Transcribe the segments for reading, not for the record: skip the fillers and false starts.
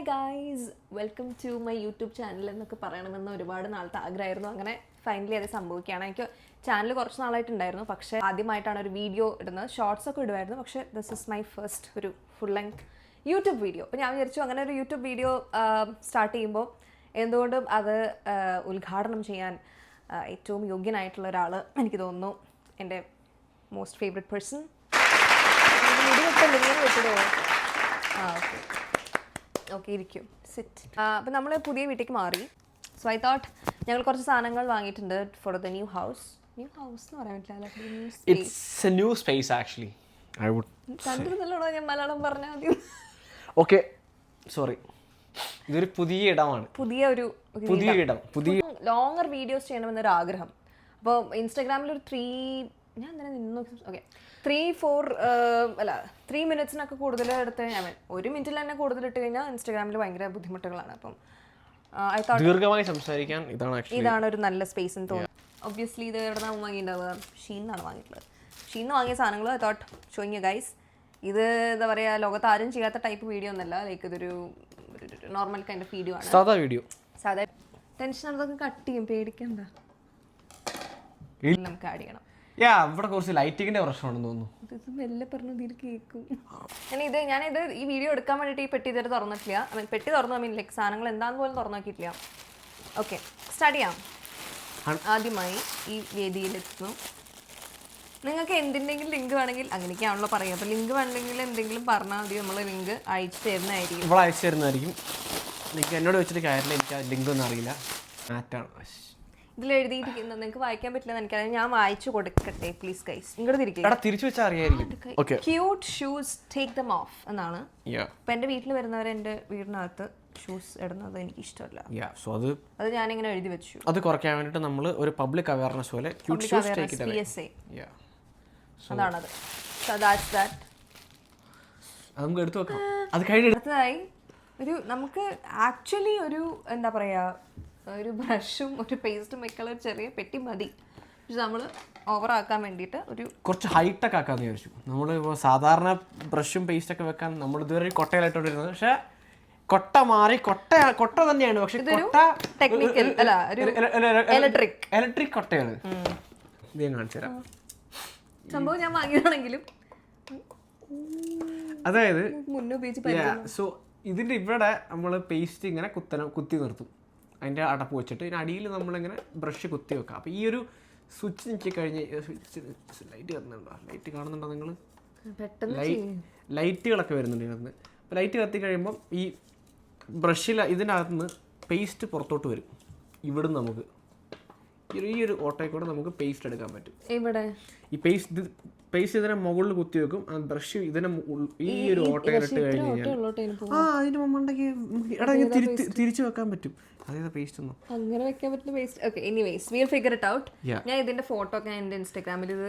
Hi guys, welcome to my YouTube channel എന്നൊക്കെ പറയണമെന്ന് ഒരുപാട് നാളത്തെ ആഗ്രഹമായിരുന്നു. അങ്ങനെ ഫൈനലി അത് സംഭവിക്കുകയാണ്. എനിക്ക് ചാനൽ കുറച്ച് നാളായിട്ടുണ്ടായിരുന്നു, പക്ഷേ ആദ്യമായിട്ടാണ് ഒരു വീഡിയോ ഇടുന്നത്. ഷോർട്സ് ഒക്കെ ഇടുമായിരുന്നു, പക്ഷേ ദിസ് ഇസ് മൈ ഫസ്റ്റ് ഒരു ഫുൾ ലെങ്ത് യൂട്യൂബ് വീഡിയോ. അപ്പോൾ ഞാൻ വിചാരിച്ചു അങ്ങനെ ഒരു യൂട്യൂബ് വീഡിയോ സ്റ്റാർട്ട് ചെയ്യുമ്പോൾ എന്തുകൊണ്ടും അത് ഉദ്ഘാടനം ചെയ്യാൻ ഏറ്റവും യോഗ്യനായിട്ടുള്ള ഒരാൾ എനിക്ക് തോന്നുന്നു. എൻ്റെ മോസ്റ്റ് ഫേവറേറ്റ് പേഴ്സൺ. വീഡിയോ ഇങ്ങനെ വെച്ചിടോ? ഓക്കെ ഓക്കെ, ഇരിക്കും, സിറ്റ്. അപ്പം നമ്മൾ പുതിയ വീട്ടിലേക്ക് മാറി. സോ ഐ തോട്ട് ഞങ്ങൾ കുറച്ച് സാധനങ്ങൾ വാങ്ങിയിട്ടുണ്ട് for the new house. New house എന്ന് പറയാൻ പറ്റില്ല. ഞാൻ മലയാളം പറഞ്ഞാൽ മതി. ഓക്കെ, സോറി, ഇതൊരു പുതിയ ഇടമാണ്. പുതിയ ഇടം, പുതിയ ലോങ്ങർ വീഡിയോസ് ചെയ്യണമെന്നൊരു ആഗ്രഹം. അപ്പോൾ ഇൻസ്റ്റാഗ്രാമിൽ ഒരു ഞാൻ തന്നെ നിന്നു. ഓക്കെ, 3 മിനിറ്റ്സിനൊക്കെ കൂടുതൽ എടുത്ത് ഞാൻ 1 മിനിറ്റിൽ തന്നെ കൂടുതൽ ഇട്ട് കഴിഞ്ഞാൽ ഇൻസ്റ്റാഗ്രാമിൽ ഭയങ്കര ബുദ്ധിമുട്ടുകളാണ്. അപ്പം ദീർഘമായി സംസാരിക്കാൻ ഇതാണ് ഒരു നല്ല സ്പേസ് എന്ന് തോന്നുന്നു. ഒബ്വിയസ്ലി ഇത് എവിടെ നിന്നാണ് വാങ്ങിയിട്ടുണ്ടാവുക? ഷീന്നാണ് വാങ്ങിയിട്ടുള്ളത്. ഷീന്ന് വാങ്ങിയ സാധനങ്ങൾ I thought showing you guys. ഇത് എന്താ പറയുക, ലോകത്ത് ആരും ചെയ്യാത്ത ടൈപ്പ് വീഡിയോ ഒന്നല്ല. ലൈക്ക് ഇതൊരു നോർമൽ കൈൻഡ് ഓഫ് വീഡിയോ ആണ്. സാധാ ടെൻഷൻ അതൊക്കെ കട്ട് ചെയ്യും, പേടിക്കണ്ട. നമുക്ക് ആഡ് ചെയ്യണം. ഇവിടെ കുറച്ച് ലൈറ്റിങ്ങിന്റെ പ്രശ്നമാണെന്ന് തോന്നുന്നു. ഇത് മെല്ലെ പറഞ്ഞു ഇതിൽ കേൾക്കും. ഞാനിത് ഈ വീഡിയോ എടുക്കാൻ വേണ്ടിയിട്ട് ഈ പെട്ടി ഇതുവരെ തുറന്നിട്ടില്ല. പെട്ടി തുറന്നു, ലൈക്ക് സാധനങ്ങൾ എന്താന്ന് പോലും തുറന്നു നോക്കിയിട്ടില്ല. ഓക്കെ, സ്റ്റാർട്ട് ചെയ്യാം. ആദ്യമായി ഈ വേദിയിലെത്തുന്നു. നിങ്ങൾക്ക് എന്തിൻ്റെങ്കിലും ലിങ്ക് വേണമെങ്കിൽ അങ്ങനെയൊക്കെയാണല്ലോ പറയുക. അപ്പോൾ ലിങ്ക് വേണമെങ്കിൽ എന്തെങ്കിലും പറഞ്ഞാൽ മതി, നമ്മൾ ലിങ്ക് അയച്ചു തരുന്നതായിരിക്കും. ഇവിടെ അയച്ചു തരുന്നതായിരിക്കും. എന്നോട് വെച്ചിട്ട് കാര്യമില്ല, എനിക്ക് ആ ലിങ്ക് ഒന്നും അറിയില്ല. ഇതിൽ എഴുതിയിരിക്കുന്നത് നിങ്ങൾക്ക് വായിക്കാൻ പറ്റില്ല എന്ന് എനിക്കറിയാം. ഞാൻ വായിച്ചു കൊടുക്കട്ടെ പ്ലീസ് ഗൈസ്. ഇങ്ങോട്ട് തിരിച്ചു വെച്ചാൽ അറിയായിരിക്കും. Cute shoes take them of എന്നാണ്. ഇപ്പം എൻ്റെ വീട്ടിൽ വരുന്നവർ എൻ്റെ വീടിനകത്ത് ഷൂസ് ഇടുന്നത് എനിക്ക് ഇഷ്ടമല്ല. അത് ഞാനിങ്ങനെ എഴുതി വെച്ചു. അത് കുറയ്ക്കാൻ വേണ്ടിയിട്ട് നമ്മൾ ഒരു പബ്ലിക് അവയർനെസ് പോലെ PSA അതാണത്. നമുക്ക് എടുത്തു വെക്കാം. അത് കഴിഞ്ഞ് അടുത്തതായി നമുക്ക് ആക്ച്വലി എന്താ പറയുക, ഒരു ബ്രഷും ഒരു പേസ്റ്റും വെക്കാനുള്ള ഒരു ചെറിയ പെട്ടി മതി. പക്ഷെ നമ്മൾ ഓവറാക്കാൻ വേണ്ടിയിട്ട് കുറച്ച് ഹൈടെക് ആക്കാന്ന് വിചാരിച്ചു. നമ്മൾ ഇപ്പോൾ സാധാരണ ബ്രഷും പേസ്റ്റൊക്കെ വെക്കാൻ നമ്മൾ ഇതുവരെ കൊട്ടയിലായിട്ടോണ്ടിരുന്നത്. പക്ഷെ കൊട്ട മാറി കൊട്ട തന്നെയാണ്, പക്ഷെ ടെക്നിക്കൽ അല്ല, ഇലക്ട്രിക് കൊട്ടയാണ്. ഇത് ഞാൻ കാണിച്ചു തരാം. സംഭവം ഞാൻ വാങ്ങിയതാണെങ്കിലും അതായത് മുന്നേ സോ ഇതിൻ്റെ ഇവിടെ നമ്മൾ പേസ്റ്റ് ഇങ്ങനെ കുത്തി നിർത്തും. അതിൻ്റെ അടപ്പ് വെച്ചിട്ട് ഇതിന് അടിയിൽ നമ്മളിങ്ങനെ ബ്രഷ് കുത്തി വെക്കാം. അപ്പോൾ ഈ ഒരു സ്വിച്ച് നിൽക്കി കഴിഞ്ഞ് ലൈറ്റ് കത്തുന്നുണ്ടോ? ലൈറ്റ് കാണുന്നുണ്ടോ നിങ്ങൾ? ലൈറ്റുകളൊക്കെ വരുന്നുണ്ട് ഇതിനകത്ത്. അപ്പോൾ ലൈറ്റ് കത്തി കഴിയുമ്പം ഈ ബ്രഷിൽ ഇതിനകത്ത് നിന്ന് പേസ്റ്റ് പുറത്തോട്ട് വരും. ഇവിടുന്ന് നമുക്ക് ഈ ഒരു ഓട്ടയിൽ കൂടെ നമുക്ക് പേസ്റ്റ് എടുക്കാൻ പറ്റും. ഇവിടെ ഈ പേസ്റ്റ് ഇതിനെ മുകളിൽ കുത്തി വെക്കും. ആ ബ്രഷ് ഇതിനെ ഈ ഒരു ഓട്ടയിലിട്ട് കഴിഞ്ഞ് കഴിഞ്ഞാൽ അതിന് മണ്ടയ്ക്ക് തിരിച്ചു വെക്കാൻ പറ്റും. അതായത് പേസ്റ്റ് ഒന്നും അങ്ങനെ വെക്കാൻ പറ്റുന്ന paste. Okay, anyways will figure it out. ഞാൻ ഇതിന്റെ ഫോട്ടോ ഒക്കെ എൻ്റെ ഇൻസ്റ്റാഗ്രാമിൽ ഇത്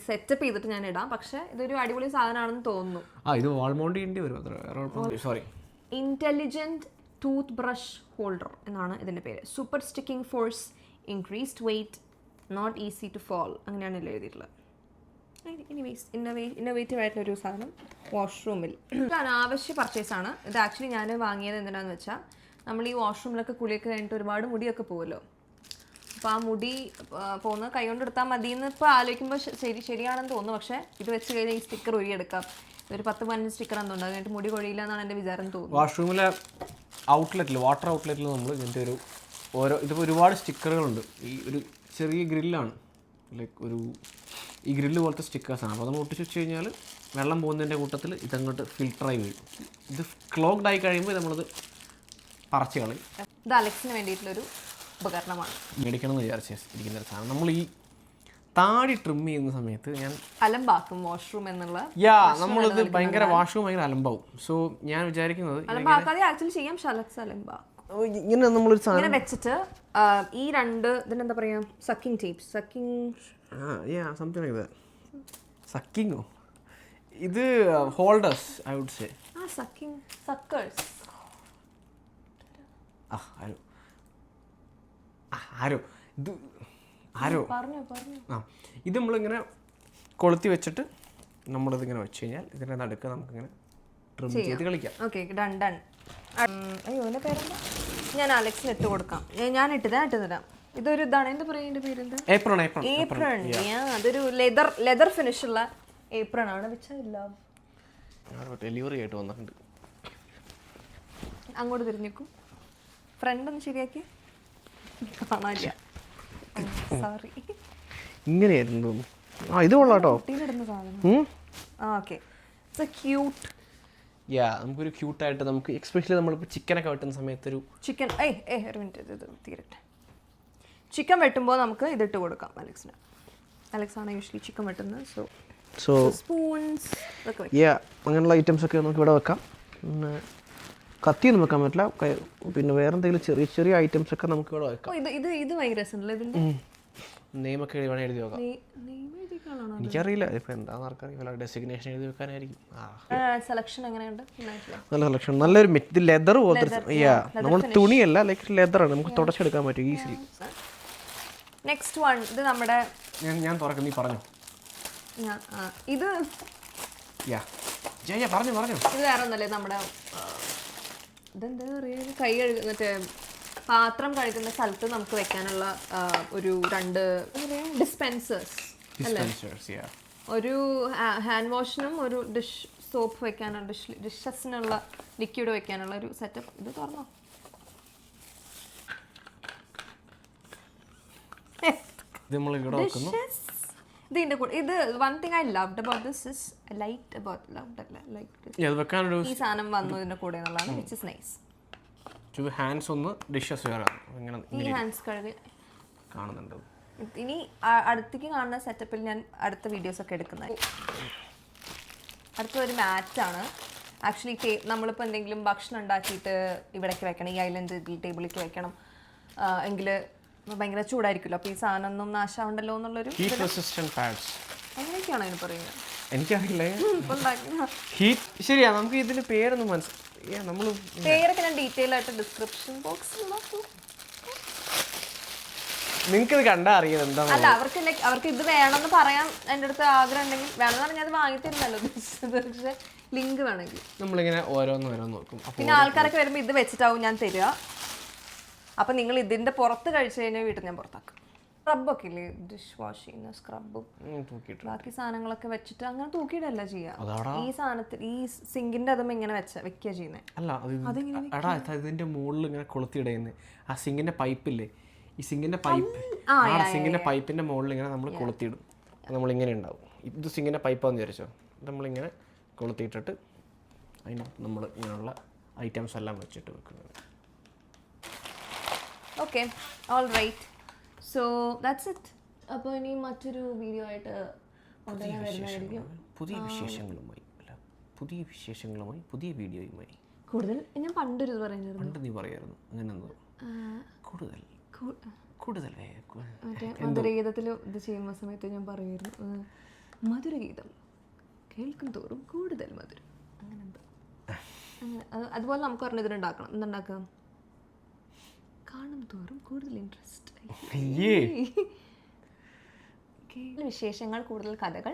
സെറ്റപ്പ് ചെയ്തിട്ട് ഞാൻ ഇടാം. പക്ഷെ ഇതൊരു അടിപൊളി സാധനമാണെന്ന് തോന്നുന്നു. ഇത് വാൾ മൗണ്ട് ചെയ്യേണ്ടി വരും. Sorry, intelligent tooth brush holder എന്നാണ് ഇതിന്റെ പേര്. Super sticking force, increased weight, not easy to fall, അങ്ങനെയാണ് എഴുതിയിട്ടുള്ളത്. ഇന്നോവേറ്റീവ് ആയിട്ടുള്ളൊരു സാധനം വാഷ്റൂമിൽ. ഇത് അനാവശ്യ പർച്ചേസാണ്. ഇത് ആക്ച്വലി ഞാൻ വാങ്ങിയത് എന്തിനാന്ന് വെച്ചാൽ, നമ്മൾ ഈ വാഷ്റൂമിലൊക്കെ കുളിയൊക്കെ കഴിഞ്ഞിട്ട് ഒരുപാട് മുടിയൊക്കെ പോകുമല്ലോ. അപ്പോൾ ആ മുടി പോകുന്നത് കൈകൊണ്ട് എടുത്താൽ മതി എന്ന് ഇപ്പോൾ ആലോചിക്കുമ്പോൾ ശരിയാണെന്ന് തോന്നുന്നു. പക്ഷേ ഇത് വെച്ച് കഴിഞ്ഞാൽ ഈ സ്റ്റിക്കർ ഒഴിയെടുക്കാം. ഒരു 10-15 സ്റ്റിക്കർ എന്തുണ്ട്, അതിനായിട്ട് മുടി കൊഴിയില്ല എന്നാണ് എൻ്റെ വിചാരം തോന്നുന്നു. വാഷ്റൂമിലെ വാട്ടർ ഔട്ട്ലെറ്റിൽ നമ്മൾ ഇങ്ങനത്തെ ഇതിപ്പോൾ ഒരുപാട് സ്റ്റിക്കറുകളുണ്ട്. ഈ ഒരു ചെറിയ ഗ്രില്ലാണ്, ലൈക്ക് ഈ ഗ്രില്ല് പോലത്തെ സ്റ്റിക്കേഴ്സാണ്. അപ്പോൾ നമ്മൾ ഒട്ടിച്ച് വെച്ച് കഴിഞ്ഞാൽ വെള്ളം പോകുന്നതിൻ്റെ കൂട്ടത്തിൽ ഇതങ്ങോട്ട് ഫിൽട്ടറായി വരും. ഇത് ക്ലോഗ്ഡ് ആയി കഴിയുമ്പോൾ നമ്മളത് പറച്ച് കളയും. ഇത് അലക്സിന് വേണ്ടിയിട്ടുള്ളൊരു ഉപകരണമാണ്. മേടിക്കണം എന്ന് വിചാരിച്ചിരിക്കുന്ന ഒരു സാധനം. നമ്മൾ ഈ താടി ട്രിം ചെയ്യുന്ന സമയത്ത് ഞാൻ അലമ്പാക്കും വാഷ്റൂം എന്നുള്ള. നമ്മളിത് ഭയങ്കര വാഷ്റൂം ഭയങ്കര അലമ്പാവും. സോ ഞാൻ വിചാരിക്കുന്നത് ആക്ച്വലി ചെയ്യാം. ഇങ്ങനെ നമ്മളൊരു സാധനം വെച്ചിട്ട് ഈ ഇതിനെന്താ പറയാ, sucking tapes, something like that. സക്കിങ്ങോ? ഇത് holders I would say. Suckers. ഇത് നമ്മളിങ്ങനെ കൊളുത്തി വെച്ചിട്ട് നമ്മളിതിങ്ങനെ വെച്ച് കഴിഞ്ഞാൽ ഇതിൻ്റെ നടുക്ക് നമുക്കിങ്ങനെ ട്രിം ചെയ്ത് കളിക്കാം. Okay, done. അയ്യോ എൻ്റെ പേരെന്താ, ഞാൻ അലക്സിന് ഇട്ട് കൊടുക്കാം. ഞാൻ ഇട്ട് തരാം. ഇതൊരു ഇതാണ്, എന്താ പറയുക എൻ്റെ പേരെന്താ, ഏപ്രൺ. ഏപ്രൺ. അതൊരു ലെതർ ഫിനിഷ് ഉള്ള ഏപ്രൺ ആണ്. വെച്ചില്ല, ഡെലിവറി ആയിട്ട് വന്നിട്ടുണ്ട്. അങ്ങോട്ട് തിരിഞ്ഞേക്കും. ഫ്രണ്ട് ഒന്ന് ശരിയാക്കി കാണാനില്ല, സോറി. ഇങ്ങനെയായിരുന്നു തോന്നുന്നു. ഇത് കൊള്ളാട്ടോ. കുട്ടീനിടുന്ന സാധനം. Okay, it's A cute. നമുക്കൊരു ക്യൂട്ടായിട്ട് നമുക്ക് എക്സ്പെഷ്യലി നമ്മളിപ്പോൾ ചിക്കനൊക്കെ വെട്ടുന്ന സമയത്തൊരു ചിക്കൻ ഒരു മിനിറ്റ്, ഇത് തീരട്ടെ. ചിക്കൻ വെട്ടുമ്പോൾ നമുക്ക് ഇതിട്ട് കൊടുക്കാം അലക്സിന്. അലക്സാണ് യൂഷ്വലി ചിക്കൻ വെട്ടുന്നത്. സോ സ്പൂൺസ് ഒക്കെ അങ്ങനെയുള്ള ഐറ്റംസ് ഒക്കെ നമുക്ക് ഇവിടെ വെക്കാം. പിന്നെ കത്തിയൊന്നും വെക്കാൻ പറ്റില്ല. പിന്നെ വേറെ എന്തെങ്കിലും ചെറിയ ചെറിയ ഐറ്റംസ് ഒക്കെ നമുക്ക് ഇവിടെ വെക്കാം. ഇത് ഭയങ്കര രസമുണ്ടല്ലോ ഇതിൻ്റെ നെയിമൊക്കെ വേണേൽ എഴുതി വെക്കാം. എനിക്കറിയില്ല ഇപ്പം എന്താണെന്ന് ആർക്കറിയില്ല. ഡെസിഗ്നേഷൻ എഴുതി വെക്കാനായിരിക്കും. സെലക്ഷൻ എങ്ങനെയുണ്ട്? നല്ല സെലക്ഷൻ. നല്ലൊരു ഇത് ലെതർ പോലത്തെ. നമ്മൾ തുണിയല്ല, ലൈക്ക് ലെതറാണ്. നമുക്ക് തുടച്ചെടുക്കാൻ പറ്റും ഈസിലി. നെക്സ്റ്റ് വൺ, ഇത് നമ്മുടെ ഞാൻ തുറക്കും, നീ പറഞ്ഞു. ഇത് പറഞ്ഞു. ഇത് വേറെ ഒന്നല്ലേ, നമ്മുടെ ഇതെന്താ പറയുക, കൈ കഴുകുന്ന മറ്റേ പാത്രം കഴുകുന്ന സ്ഥലത്ത് നമുക്ക് വെക്കാനുള്ള ഒരു 2 ഡിസ്പെൻസേഴ്സ് അല്ലേ? ഒരു ഹാൻഡ് വാഷിനും ഒരു ഡിഷ് സോപ്പ് വെക്കാനുള്ള ഡിഷസിനുള്ള ലിക്വിഡ് വെക്കാനുള്ള ഒരു സെറ്റപ്പ്. ഇത് തുറന്നോ? ഇതിന്റെ കൂടെ ഇത് one thing I loved about this is light about loved അല്ല ലൈക്ക് ഈ സാധനം വന്നു ഇതിന്റെ കൂടെ എന്നുള്ളതാണ്, വിച്ച് ഇസ് നൈസ്. ഹാൻഡ്സ് ഒന്ന് ഡിഷസ് വേറെ ഈ ഹാൻഡ്സ് കഴുകി കാണുന്നുണ്ട്. ഇനി അടുത്തേക്ക് കാണുന്ന സെറ്റപ്പിൽ ഞാൻ അടുത്ത വീഡിയോസ് ഒക്കെ എടുക്കുന്നത്. അടുത്തൊരു മാറ്റാണ് ആക്ച്വലി. നമ്മളിപ്പോൾ എന്തെങ്കിലും ഭക്ഷണം ഉണ്ടാക്കിയിട്ട് ഇവിടേക്ക് വെക്കണം, ഈ ഐലൻഡ് ടേബിളിലേക്ക് വെക്കണം എങ്കിൽ ഭയങ്കര ചൂടായിരിക്കുമല്ലോ. അപ്പോൾ ഈ സാധനം ഒന്നും നാശാവണ്ടല്ലോ എന്നുള്ളൊരു അങ്ങനെയൊക്കെയാണോ അതിന് പറയുന്നത്? എനിക്കറിയില്ല. ശരിയാ, നമുക്ക് ഇതിന് പേരൊന്നും പേരൊക്കെ ഞാൻ ഡീറ്റെയിൽ ആയിട്ട് ഡിസ്ക്രിപ്ഷൻ ബോക്സിൽ നിങ്ങൾക്ക് ഇത് കണ്ടാ അറിയാം എന്താ. അല്ല, അവർക്ക് ഇത് വേണമെന്ന് പറയാൻ എൻ്റെ അടുത്ത് ആഗ്രഹം ഉണ്ടെങ്കിൽ വേണമെന്ന് പറഞ്ഞാൽ അത് വാങ്ങിത്തരുന്നല്ലോ ഉദ്ദേശിച്ചത്. പക്ഷേ ലിങ്ക് വേണമെങ്കിൽ നമ്മളിങ്ങനെ ഓരോന്ന് നോക്കും. പിന്നെ ആൾക്കാരൊക്കെ വരുമ്പോൾ ഇത് വെച്ചിട്ടാവും ഞാൻ തരിക. അപ്പം നിങ്ങൾ ഇതിൻ്റെ പുറത്ത് കഴിച്ചു കഴിഞ്ഞാൽ വീട്ടിൽ ഞാൻ പുറത്താക്കും. സ്ക്രബൊക്കെ ഇല്ലേ, ഡിഷ് വാഷ് ചെയ്യുന്ന സ്ക്രബും ബാക്കി സാധനങ്ങളൊക്കെ വെച്ചിട്ട് അങ്ങനെ തൂക്കിയിട്ടല്ല ചെയ്യുക. ഈ സാധനത്തിൽ ഈ സിങ്കിന്റെ അതും ഇങ്ങനെ വെക്കുക ചെയ്യുന്നത്. അല്ല, ഇതിന്റെ മുകളിൽ ഇങ്ങനെ കൊളുത്തിയിടുന്നത് ആ സിങ്കിന്റെ പൈപ്പില്ലേ, ഈ സിങ്കിന്റെ പൈപ്പിന്റെ മുകളിൽ ഇങ്ങനെ നമ്മൾ കൊളുത്തിയിടും. നമ്മളിങ്ങനെ ഉണ്ടാവും. ഇത് സിങ്കിന്റെ പൈപ്പാന്ന് വിചാരിച്ചോ, നമ്മളിങ്ങനെ കൊളുത്തിയിട്ടിട്ട് അതിന് നമ്മൾ ഇങ്ങനെയുള്ള ഐറ്റംസ് എല്ലാം വെച്ചിട്ട് വെക്കുന്നത്. Okay, all right. So that's it. അപ്പോൾ ഇനി മറ്റൊരു വീഡിയോ ആയിട്ട് വരുന്നതായിരിക്കും. പുതിയ വിശേഷങ്ങളുമായി പുതിയ വീഡിയോയുമായി. കൂടുതൽ ഞാൻ പണ്ടൊരു ഇത് പറയുന്നത്, പണ്ട് നീ പറയായിരുന്നു അങ്ങനെ എന്തോ കൂടുതൽ മറ്റേ മധുരഗീതത്തിൽ ഇത് ചെയ്യുന്ന സമയത്ത് ഞാൻ പറയുമായിരുന്നു, മധുരഗീതം കേൾക്കും തോറും കൂടുതൽ മധുരം, അങ്ങനെ എന്തോ. അതുപോലെ നമുക്ക് പറഞ്ഞ ഇതിനുണ്ടാക്കണം. എന്തുണ്ടാക്കാം? കാണും തോറും കൂടുതൽ ഇൻട്രസ്റ്റ്. വിശേഷങ്ങൾ, കൂടുതൽ കഥകൾ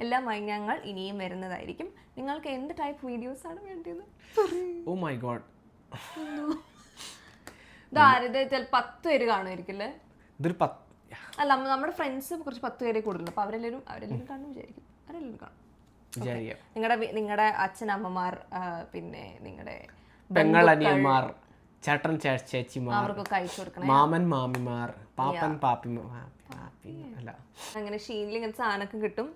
എല്ലാമായി ഞങ്ങൾ ഇനിയും വരുന്നതായിരിക്കും. നിങ്ങൾക്ക് എന്ത് ടൈപ്പ് വീഡിയോസ് ആണ് വേണ്ടത്? ഓ മൈ ഗോഡ്, ഇതാരത്? ചില 10 പേര് കാണുമായിരിക്കില്ലേ? അല്ല, നമ്മുടെ ഫ്രണ്ട്സ് കുറച്ച് 10 പേരെ കൂടുതലുള്ളൂ. അപ്പോൾ അവരെല്ലാവരും കാണും വിചാരിക്കും. അവരെല്ലാവരും കാണും. നിങ്ങളുടെ അച്ഛനമ്മമാർ, പിന്നെ നിങ്ങളുടെ പെങ്ങളനിയന്മാർ, ചേട്ടൻ ചേച്ചിമാർ, അവർക്കൊക്കെ അയച്ചു കൊടുക്കണം. മാമൻ മാമിമാർ, പാപ്പൻ പാപ്പിമാർ. അങ്ങനെ ഷീനിൽ ഇങ്ങനത്തെ സാധനമൊക്കെ കിട്ടും.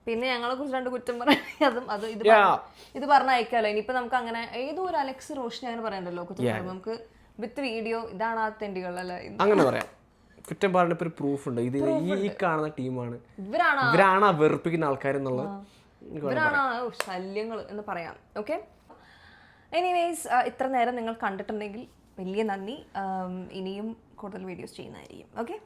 പിന്നെ ഞങ്ങളെ കുറിച്ച് 2 കുറ്റം പറയാം. ഇത് പറഞ്ഞ അയക്കാമല്ലോ. ഇനിയിപ്പോൾ നമുക്ക് അങ്ങനെ ഏതോ ഒരു അലക്സ് റോഷനി അങ്ങനെ പറയണ്ടല്ലോ കുറ്റം. നമുക്ക് വിത്ത് വീഡിയോ ഇതാണ് ആ തെണ്ടികളല്ലേ അങ്ങനെ പറയാം. കുറ്റം പറഞ്ഞ ഒരു പ്രൂഫ് ഉണ്ട്. ഇത് ഈ കാണുന്ന ടീമാണ്, ഇവരാണ് വെറുപ്പിക്കുന്ന ആൾക്കാരെന്നുള്ളത്, ഇവരാണ് ശല്യങ്ങൾ എന്ന് പറയാം. ഓക്കെ, എനിവേസ് ഇത്ര നേരം നിങ്ങൾ കണ്ടിട്ടുണ്ടെങ്കിൽ വലിയ നന്ദി. ഇനിയും കൂടുതൽ വീഡിയോസ് ചെയ്യുന്നതായിരിക്കും. ഓക്കെ.